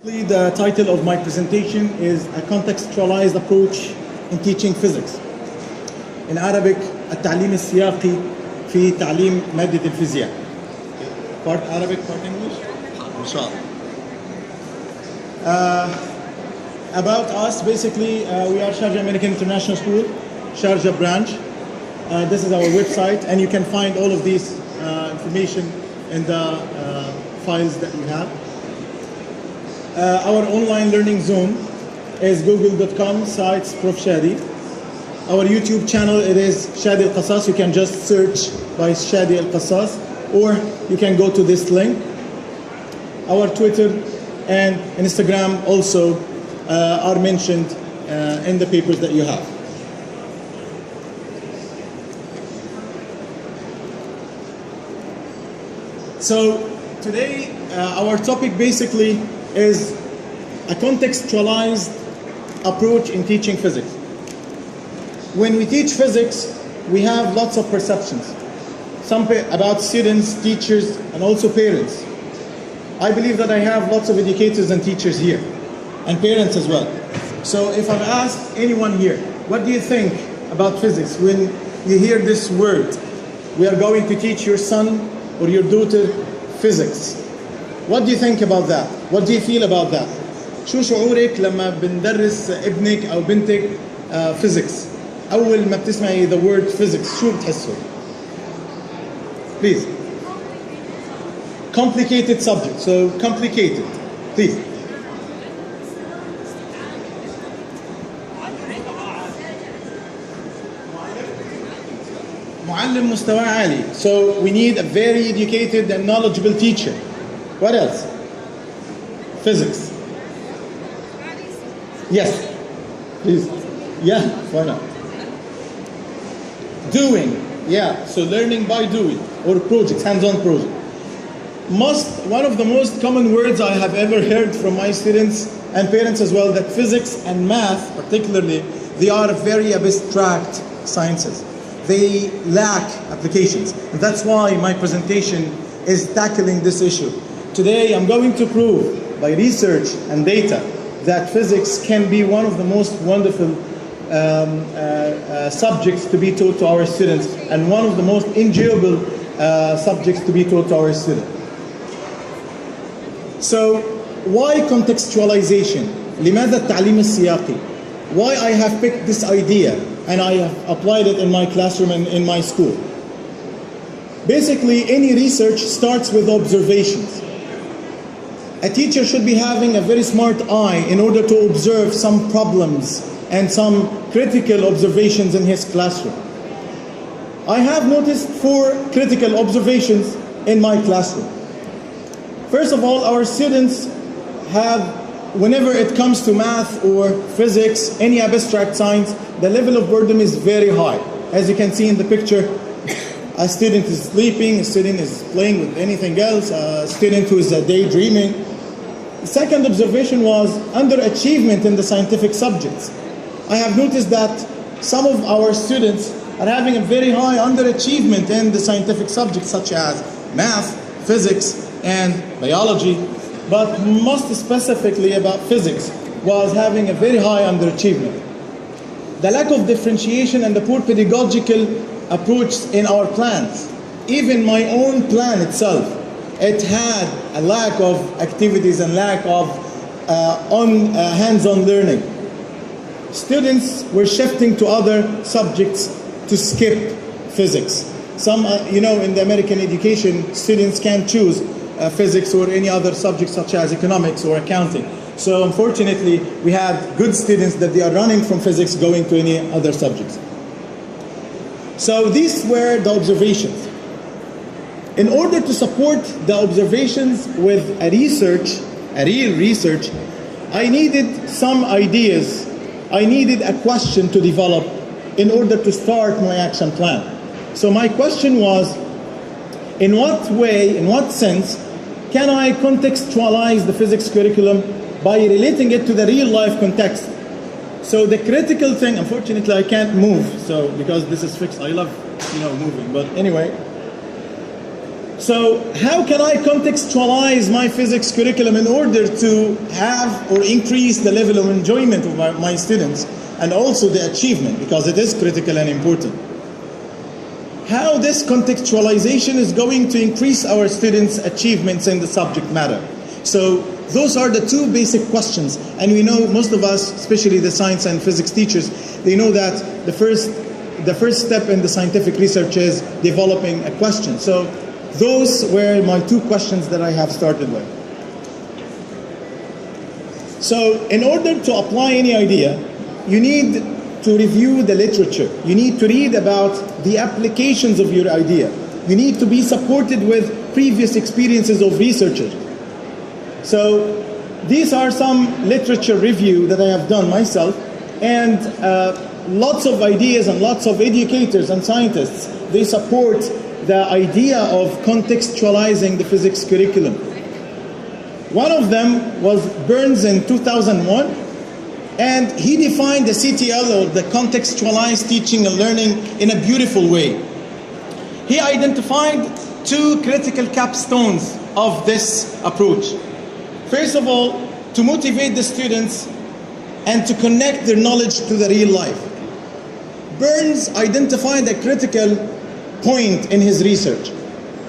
The title of my presentation is a contextualized approach in teaching physics. In Arabic, التعليم السياقي في تعليم مادة الفيزياء. Part Arabic, part English? Inshallah. About us, basically, we are Sharjah American International School, Sharjah branch. This is our website, and you can find all of these information in the files that you have. Our online learning zone is google.com/Prof Shadi. Our YouTube channel, it is Shadi Al-Qasas. You can just search by Shadi Al-Qasas, or you can go to this link. Our Twitter and Instagram also are mentioned in the papers that you have. So today our topic basically is a contextualized approach in teaching physics. When we teach physics, we have lots of perceptions. Some about students, teachers, and also parents. I believe that I have lots of educators and teachers here, and parents as well. So if I've asked anyone here, what do you think about physics when you hear this word? We are going to teach your son or your daughter physics. What do you think about that? What do you feel about that? شو شعورك لما بندرس ابنك أو بنتك physics؟ أول ما بتسمعي the word physics شو بتحسوا؟ Please. Complicated subject. So complicated. Please. معلم مستوى عالي. So we need a very educated and knowledgeable teacher. What else? Physics. Yes. Please. Yeah, why not? Doing. Yeah, so learning by doing, or projects, hands-on project. One of the most common words I have ever heard from my students and parents as well, that physics and math particularly, they are very abstract sciences. They lack applications. And that's why my presentation is tackling this issue. Today I'm going to prove by research and data that physics can be one of the most wonderful subjects to be taught to our students, and one of the most enjoyable subjects to be taught to our students. So why contextualization? لماذا التعليم السياقي? Why I have picked this idea and I have applied it in my classroom and in my school. Basically, any research starts with observations. A teacher should be having a very smart eye in order to observe some problems and some critical observations in his classroom. I have noticed 4 critical observations in my classroom. First of all, our students have, whenever it comes to math or physics, any abstract science, the level of boredom is very high. As you can see in the picture, a student is sleeping, a student is playing with anything else, a student who is daydreaming. The second observation was underachievement in the scientific subjects. I have noticed that some of our students are having a very high underachievement in the scientific subjects such as math, physics, and biology, but most specifically about physics was having a very high underachievement. The lack of differentiation and the poor pedagogical approach in our plans. Even my own plan itself, it had a lack of activities and lack of hands-on learning. Students were shifting to other subjects to skip physics. Some, in the American education, students can choose physics or any other subject such as economics or accounting. So unfortunately, we had good students that they are running from physics going to any other subjects. So these were the observations. In order to support the observations with a real research, I needed some ideas. I needed a question to develop in order to start my action plan. So my question was, in what way, in what sense, can I contextualize the physics curriculum by relating it to the real life context? So the critical thing, unfortunately I can't move, so because this is fixed, I love moving, but anyway. So how can I contextualize my physics curriculum in order to have or increase the level of enjoyment of my students and also the achievement, because it is critical and important? How this contextualization is going to increase our students' achievements in the subject matter. So those are the two basic questions. And we know most of us, especially the science and physics teachers, they know that the first step in the scientific research is developing a question. So those were my two questions that I have started with. So in order to apply any idea, you need to review the literature. You need to read about the applications of your idea. You need to be supported with previous experiences of researchers. So these are some literature review that I have done myself, and lots of ideas and lots of educators and scientists, they support the idea of contextualizing the physics curriculum. One of them was Burns in 2001, and he defined the CTL, or the contextualized teaching and learning, in a beautiful way. He identified two critical capstones of this approach. First of all, to motivate the students and to connect their knowledge to the real life. Burns identified a critical point in his research.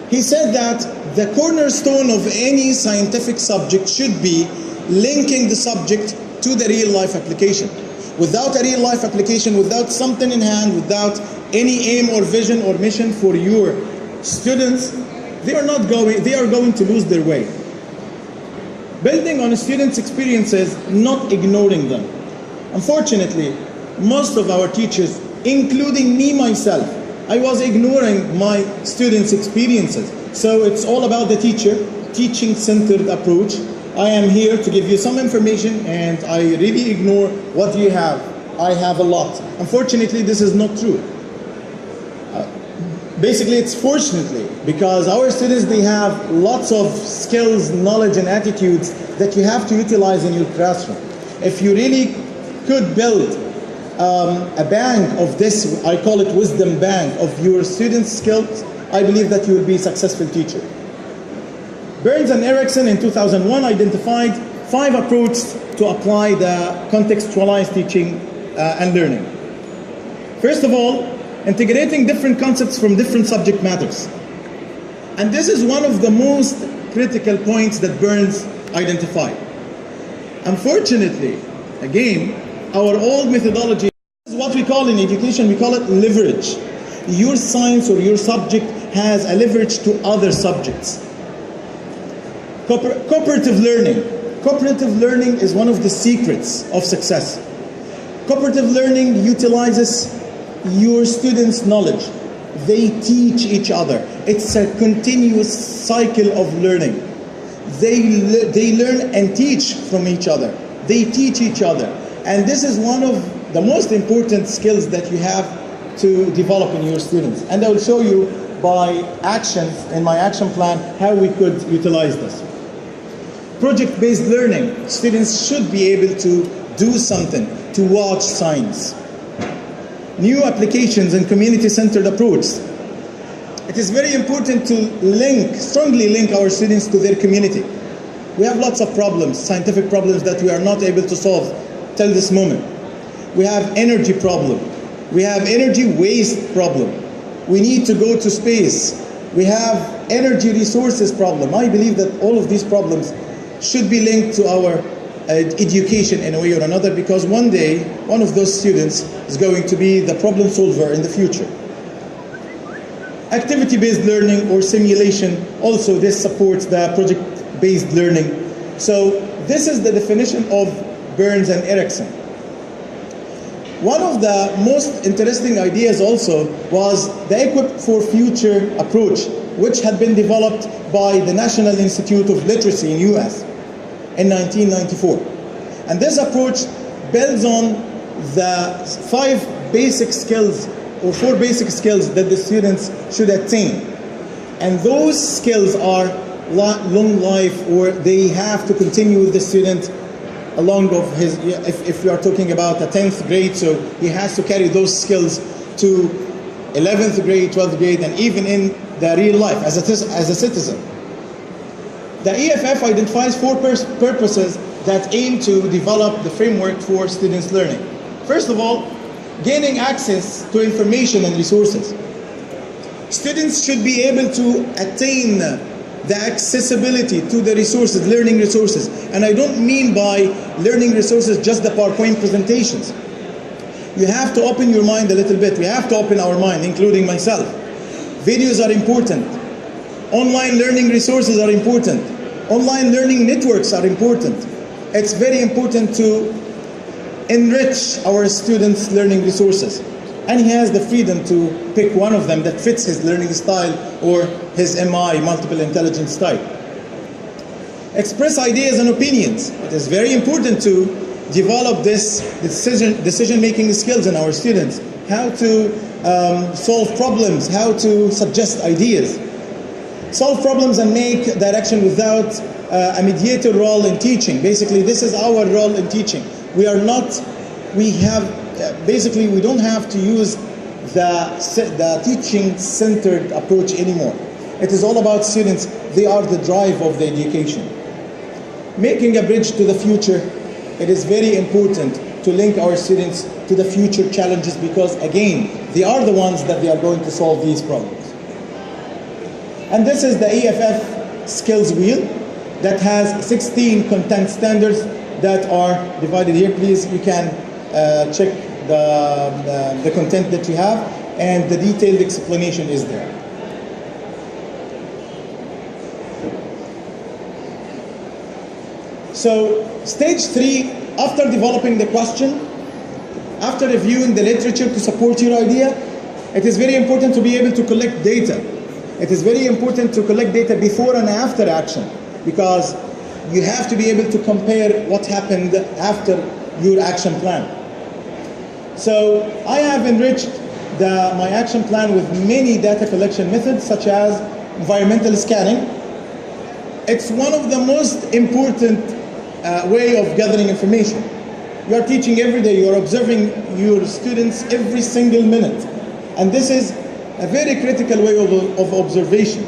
He said that the cornerstone of any scientific subject should be linking the subject to the real life application. Without a real life application, without something in hand, without any aim or vision or mission for your students, they are going to lose their way. Building on a student's experiences, not ignoring them. Unfortunately, most of our teachers, including me myself, I was ignoring my students' experiences. So it's all about the teacher, teaching-centered approach. I am here to give you some information, and I really ignore what you have. I have a lot. Unfortunately, this is not true. Basically, it's fortunately, because our students, they have lots of skills, knowledge, and attitudes that you have to utilize in your classroom. If you really could build a bank of this, I call it wisdom bank, of your students' skills, I believe that you will be a successful teacher. Burns and Erickson in 2001 identified 5 approaches to apply the contextualized teaching and learning. First of all, integrating different concepts from different subject matters. And this is one of the most critical points that Burns identified. Unfortunately, again, our old methodology is what we call in education, we call it leverage. Your science or your subject has a leverage to other subjects. Cooperative learning. Cooperative learning is one of the secrets of success. Cooperative learning utilizes your students' knowledge. They teach each other. It's a continuous cycle of learning. They learn and teach from each other. They teach each other. And this is one of the most important skills that you have to develop in your students. And I will show you by actions, in my action plan, how we could utilize this. Project-based learning. Students should be able to do something, to watch science. New applications and community-centered approach. It is very important to strongly link our students to their community. We have lots of problems, scientific problems that we are not able to solve till this moment. We have energy problem. We have energy waste problem. We need to go to space. We have energy resources problem. I believe that all of these problems should be linked to our education in a way or another, because one day, one of those students is going to be the problem solver in the future. Activity-based learning or simulation, also this supports the project-based learning. So this is the definition of Burns and Erickson. One of the most interesting ideas also was the Equip for Future approach, which had been developed by the National Institute of Literacy in US in 1994. And this approach builds on the 5 basic skills or 4 basic skills that the students should attain. And those skills are long life, or they have to continue with the student along of his, if we are talking about a 10th grade, so he has to carry those skills to 11th grade, 12th grade, and even in the real life as a citizen. The EFF identifies 4 purposes that aim to develop the framework for students' learning. First of all, gaining access to information and resources. Students should be able to attain the accessibility to the resources, learning resources. And I don't mean by learning resources just the PowerPoint presentations. You have to open your mind a little bit. We have to open our mind, including myself. Videos are important. Online learning resources are important. Online learning networks are important. It's very important to enrich our students' learning resources. And he has the freedom to pick one of them that fits his learning style or his MI, multiple intelligence style. Express ideas and opinions. It is very important to develop this decision-making skills in our students. How to solve problems, how to suggest ideas. Solve problems and make direction without a mediator role in teaching. Basically, this is our role in teaching. We don't have to use the teaching-centered approach anymore. It is all about students. They are the drive of the education. Making a bridge to the future. It is very important to link our students to the future challenges because, again, they are the ones that they are going to solve these problems. And this is the EFF skills wheel that has 16 content standards that are divided here. Please, you can check the content that you have, and the detailed explanation is there. So, stage 3, after developing the question, after reviewing the literature to support your idea, it is very important to be able to collect data. It is very important to collect data before and after action, because you have to be able to compare what happened after your action plan. So I have enriched my action plan with many data collection methods, such as environmental scanning. It's one of the most important way of gathering information. You are teaching every day, you are observing your students every single minute. And this is a very critical way of observation.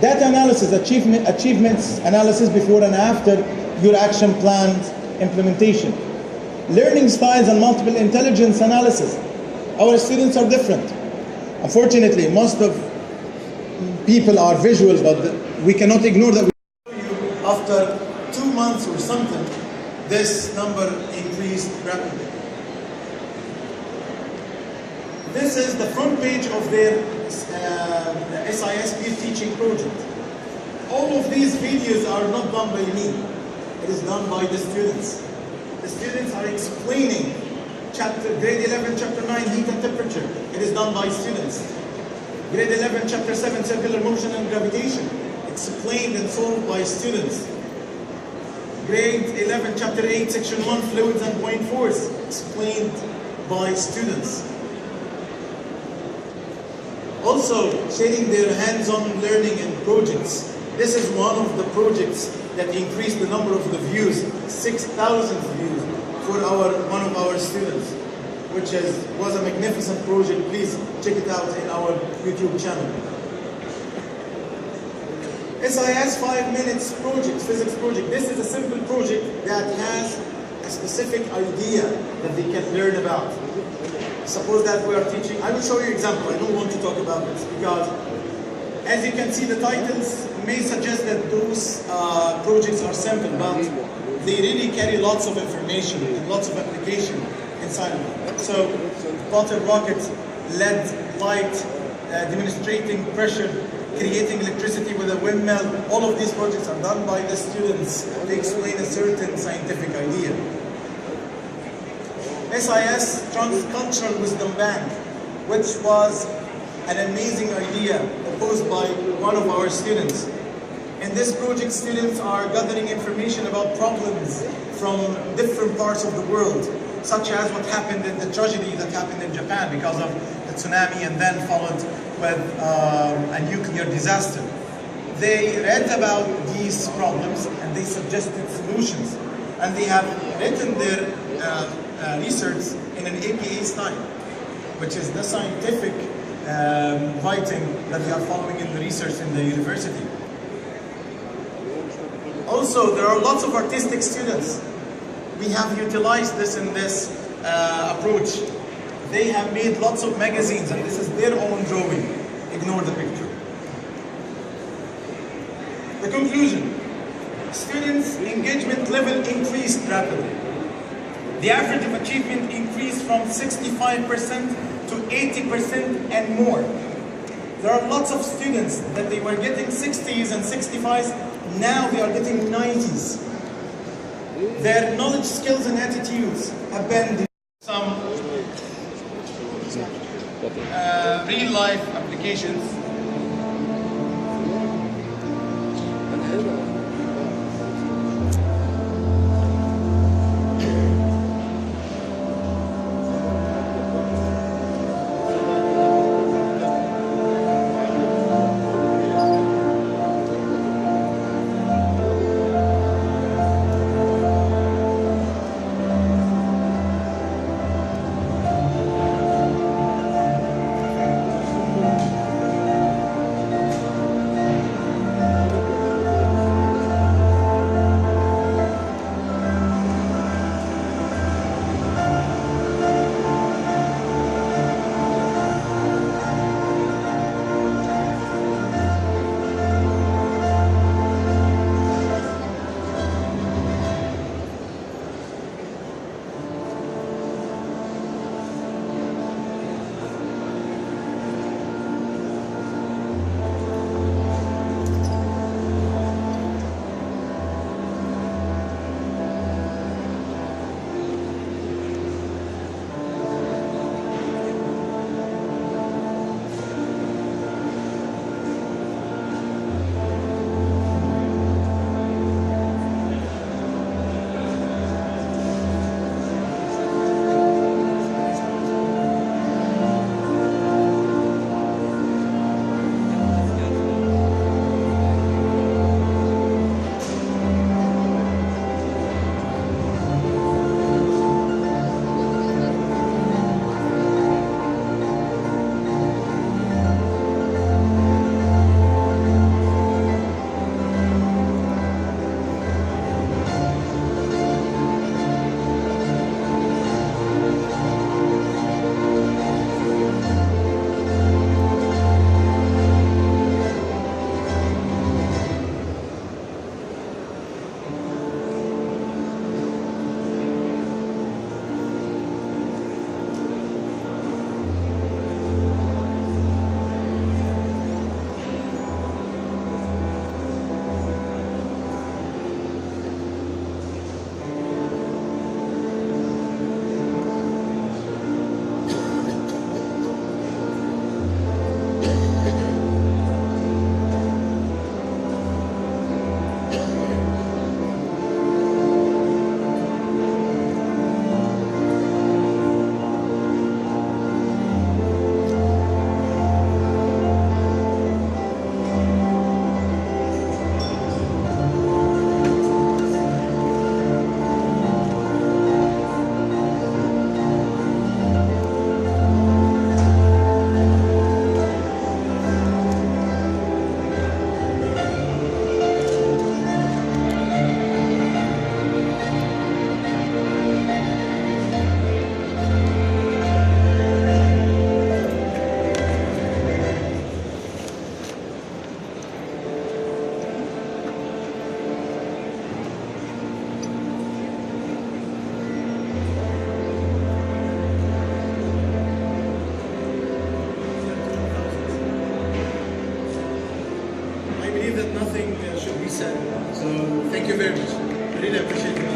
Data analysis, achievements analysis before and after your action plan's implementation. Learning styles and multiple intelligence analysis. Our students are different. Unfortunately, most of people are visual, but we cannot ignore that. After 2 months or something, this number increased rapidly. This is the front page of their SIS peer teaching project. All of these videos are not done by me. It is done by the students. The students are explaining grade 11, chapter 9, heat and temperature. It is done by students. Grade 11, chapter 7, circular motion and gravitation. Explained and solved by students. Grade 11, chapter 8, section 1, fluids and point force. Explained by students. Also, sharing their hands-on learning and projects. This is one of the projects that increased the number of the views, 6,000 views for one of our students, which was a magnificent project. Please check it out in our YouTube channel. SIS 5 minutes project, physics project. This is a simple project that has a specific idea that they can learn about. Suppose that we are teaching, I will show you an example. I don't want to talk about this because as you can see, the titles may suggest that those projects are simple, but they really carry lots of information and lots of application inside of them. So, water rockets, LED light, demonstrating pressure, creating electricity with a windmill. All of these projects are done by the students to explain a certain scientific idea. SIS Transcultural Wisdom Bank, which was an amazing idea proposed by one of our students. In this project, students are gathering information about problems from different parts of the world, such as what happened in the tragedy that happened in Japan because of the tsunami and then followed with a nuclear disaster. They read about these problems and they suggested solutions, and they have written their research in an APA style, which is the scientific writing that we are following in the research in the university. Also, there are lots of artistic students. We have utilized this in this approach. They have made lots of magazines, and this is their own drawing. Ignore the picture. The conclusion. Students' engagement level increased rapidly. The average of achievement increased from 65% to 80% and more. There are lots of students that they were getting 60s and 65s, now they are getting 90s. Their knowledge, skills, and attitudes have been some real-life applications. Nothing should be said. So thank you very much. I really appreciate it.